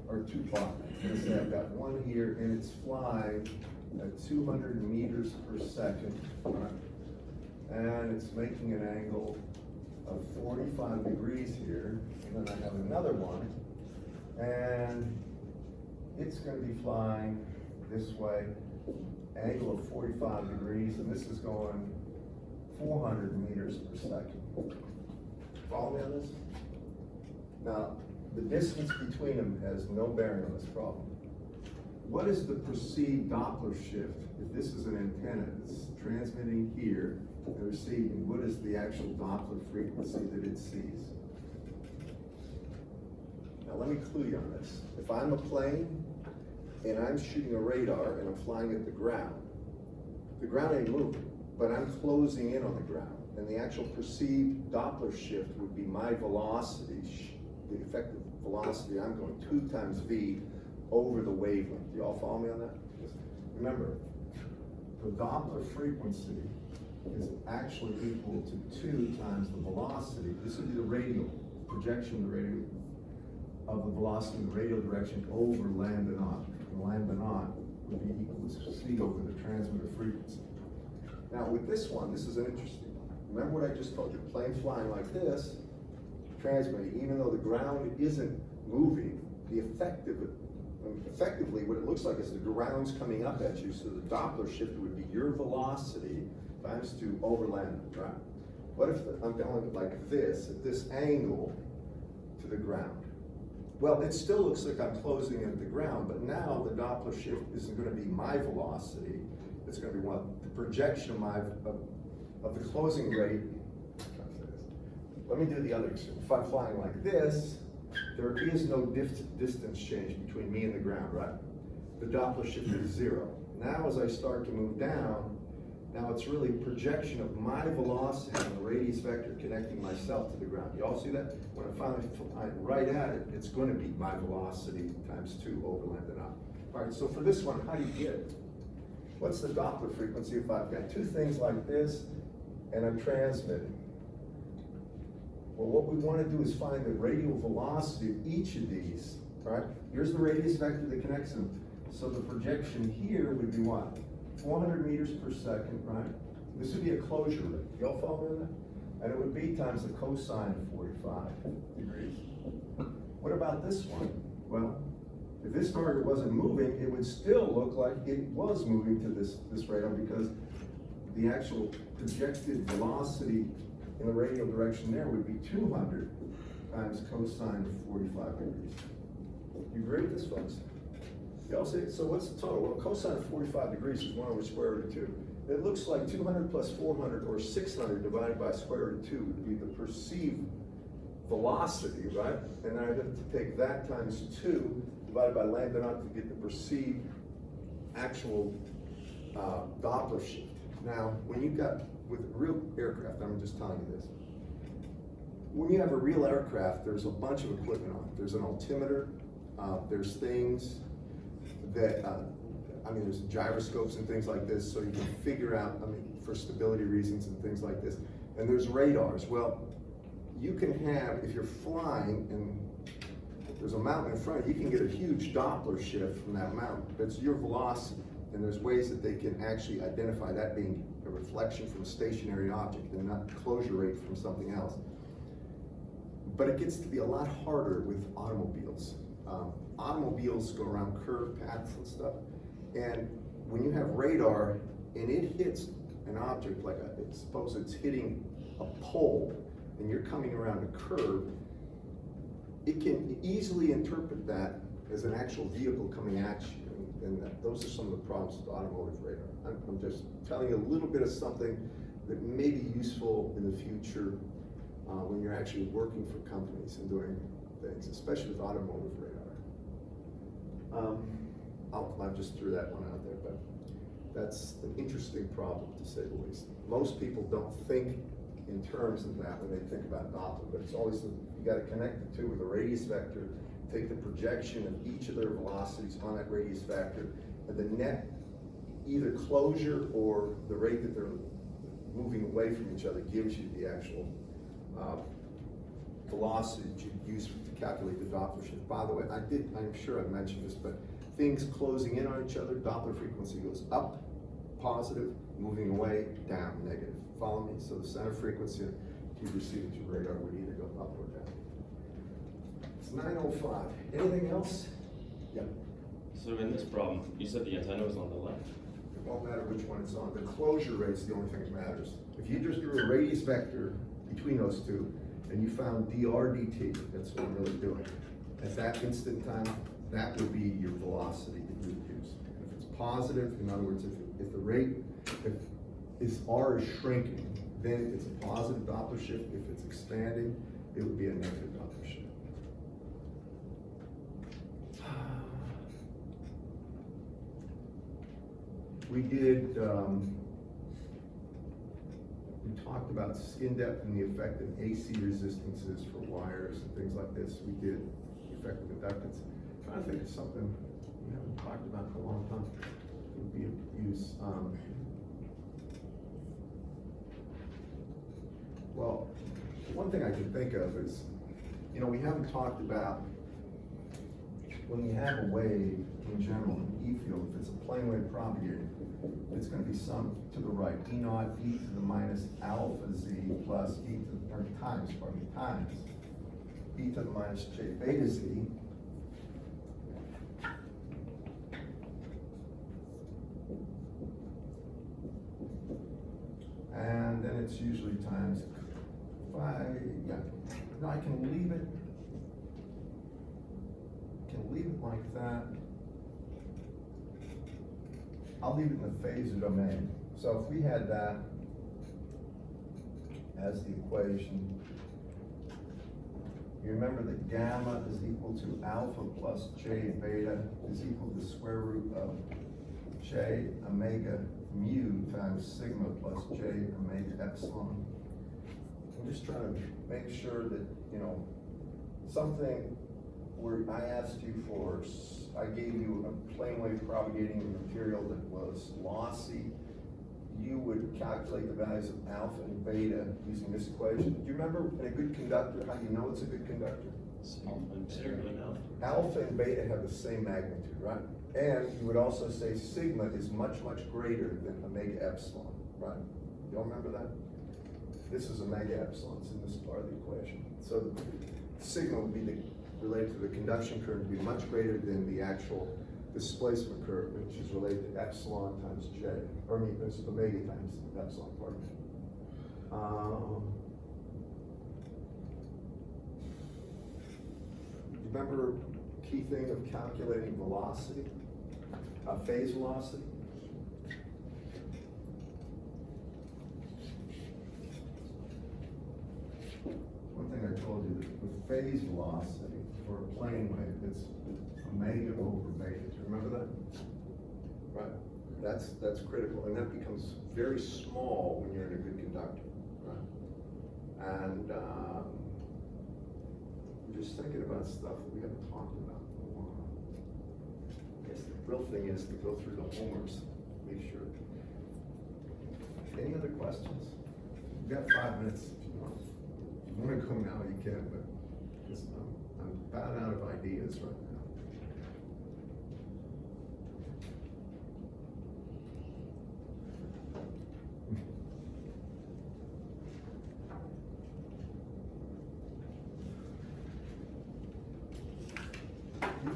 C: or 2 plots. Let's say I've got one here and it's flying at 200 meters per second, all right, and it's making an angle of 45 degrees here. And then I have another one, and it's going to be flying this way, angle of 45 degrees, and this is going 400 meters per second. Follow me on this? Now, the distance between them has no bearing on this problem. What is the perceived Doppler shift? If this is an antenna that's transmitting here and receiving, what is the actual Doppler frequency that it sees? Now let me clue you on this. If I'm a plane and I'm shooting a radar and I'm flying at the ground ain't moving, but I'm closing in on the ground, and the actual perceived Doppler shift would be my velocity, the effective velocity I'm going 2 times v over the wavelength. Do y'all follow me on that? Remember, the Doppler frequency is actually equal to 2 times the velocity. This would be the radial projection, of the velocity in the radial direction over lambda naught. And lambda naught would be equal to c over the transmitter frequency. Now with this one, this is an interesting one. Remember what I just told you, plane flying like this, transmitting, even though the ground isn't moving, effectively what it looks like is the ground's coming up at you, so the Doppler shift would be your velocity times 2 over lambda, right? What if I'm going like this, at this angle to the ground? Well, it still looks like I'm closing in at the ground, but now the Doppler shift isn't going to be my velocity. It's going to be what? The projection of the closing rate. Let me do the other extreme. If I'm flying like this, there is no distance change between me and the ground, right? The Doppler shift is 0. Now as I start to move down, now it's really projection of my velocity on the radius vector connecting myself to the ground. You all see that? When I'm finally flying right at it, it's going to be my velocity times 2 over lambda naught. All right, so for this one, how do you get it? What's the Doppler frequency if I've got 2 things like this and I'm transmitting? Well, what we want to do is find the radial velocity of each of these, right? Here's the radius vector that connects them. So the projection here would be what? 400 meters per second, right? This would be a closure rate. Y'all follow me on that? And it would be times the cosine of 45 degrees. What about this one? Well, if this target wasn't moving, it would still look like it was moving to this radar, because the actual projected velocity in the radial direction there would be 200 times cosine of 45 degrees. You agree with this, folks? Y'all see? So what's the total? Well, cosine of 45 degrees is 1 over square root of 2. It looks like 200 plus 400, or 600 divided by square root of 2 would be the perceived velocity, right? And then I'd have to take that times 2 divided by lambda naught to get the perceived actual Doppler shift. Now, when you got with real aircraft, I'm just telling you this. When you have a real aircraft, there's a bunch of equipment on it. There's an altimeter, there's things that, there's gyroscopes and things like this, so you can figure out, for stability reasons and things like this. And there's radars. Well, you can have, if you're flying and there's a mountain in front of you, you can get a huge Doppler shift from that mountain. That's your velocity. And there's ways that they can actually identify that being a reflection from a stationary object and not closure rate from something else. But it gets to be a lot harder with automobiles. Automobiles go around curved paths and stuff. And when you have radar and it hits an object, like suppose it's hitting a pole and you're coming around a curve, it can easily interpret that as an actual vehicle coming at you. And those are some of the problems with automotive radar. I'm just telling you a little bit of something that may be useful in the future when you're actually working for companies and doing things, especially with automotive radar. I just threw that one out there, but that's an interesting problem to say the least. Most people don't think in terms of that when they think about Doppler, but it's always, you got to connect the two with a radius vector, take the projection of each of their velocities on that radius vector, and the net either closure or the rate that they're moving away from each other gives you the actual velocity that you use to calculate the Doppler shift. By the way, I'm sure I mentioned this, but things closing in on each other, Doppler frequency goes up, positive, moving away, down, negative. Follow me? So the center frequency you receive at your radar would either go up or down. It's 9:05. Anything else? Yep.
D: So in this problem, you said the antenna was on the left?
C: It won't matter which one it's on. The closure rate's the only thing that matters. If you just drew a radius vector between those two, and you found dr dt, that's what we're really doing. At that instant in time, that would be your velocity that you would use. If it's positive, in other words, if the rate, if r is shrinking, then it's a positive Doppler shift. If it's expanding, it would be a negative Doppler shift. We did, we talked about skin depth and the effect of AC resistances for wires and things like this. We did effect of inductance. I'm trying to think of something we haven't talked about for a long time. It would be of use. Well, one thing I can think of is, we haven't talked about when you have a wave in general, in E field, if it's a plane wave propagating, it's going to be some to the right, E naught, e to the minus alpha z plus e to the, or times e to the minus j beta z. And then it's usually times 5, yeah. Now I can leave it like that. I'll leave it in the phasor domain. So if we had that as the equation, you remember that gamma is equal to alpha plus j beta is equal to the square root of j omega mu times sigma plus j omega epsilon. I'm just trying to make sure that, something where I asked you for, I gave you a plane wave propagating material that was lossy, you would calculate the values of alpha and beta using this equation. Do you remember in a good conductor, how do you know it's a good conductor? Alpha and beta have the same magnitude, right? And you would also say sigma is much, much greater than omega epsilon, right? You all remember that? This is omega epsilon, it's in this part of the equation. So sigma would be related to the conduction current, would be much greater than the actual displacement curve, which is related to epsilon times j, this is omega times epsilon, pardon me. Remember key thing of calculating velocity, phase velocity? One thing I
A: told you that the phase velocity for a plane wave, it's omega over beta. Do you remember that?
C: Right, that's critical, and that becomes very small when you're in a good conductor, right? And, I'm just thinking about stuff that we haven't talked about in a while. I guess the real thing is to go through the homers, make sure. Any other questions?
A: You've got 5 minutes if you want. If you want to go now, you can, but just, I'm about out of ideas right now.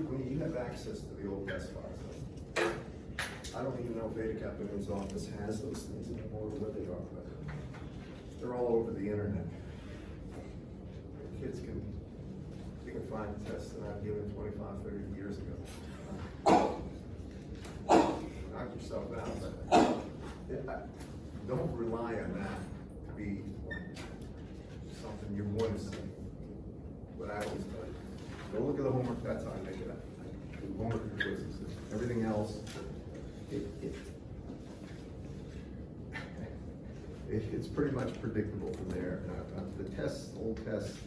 C: When you have access to the old test files, I don't even know if Beta Kappa Nu's office has those things anymore, or what they are, but they're all over the internet. Kids can find tests that I've given 25, 30 years ago. Knock yourself out, but don't rely on that to be something you want to see. What I always tell you, go look at the homework, that's how I make it up. The homework and quizzes, everything else, it's pretty much predictable from there. The tests, old tests,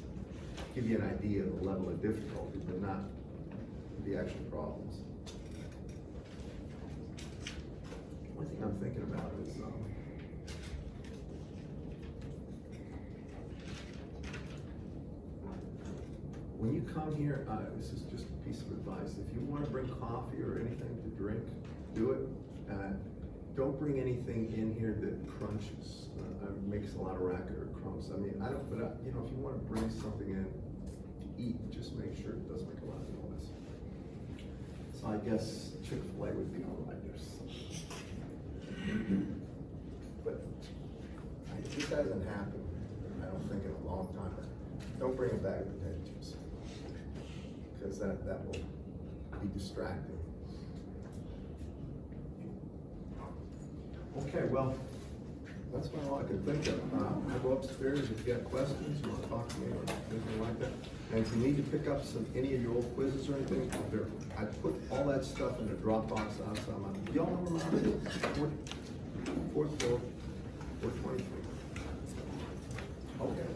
C: give you an idea of the level of difficulty, but not the actual problems. One thing I'm thinking about is, when you come here, this is just a piece of advice. If you want to bring coffee or anything to drink, do it. Don't bring anything in here that crunches, makes a lot of racket or crumbs. I mean, you know, if you want to bring something in to eat, just make sure it doesn't make a lot of noise. So I guess Chick-fil-A would be all right. But this hasn't happened, I don't think, in a long time. Don't bring a bag of potato chips, because that will be distracting. Okay, well, that's about all I can think of. I'll go upstairs if you got questions, you want to talk to me or anything like that. And if you need to pick up any of your old quizzes or anything, I put all that stuff in a Dropbox outside my, y'all know where my office is? Fourth floor, 423. Okay,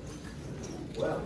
C: well.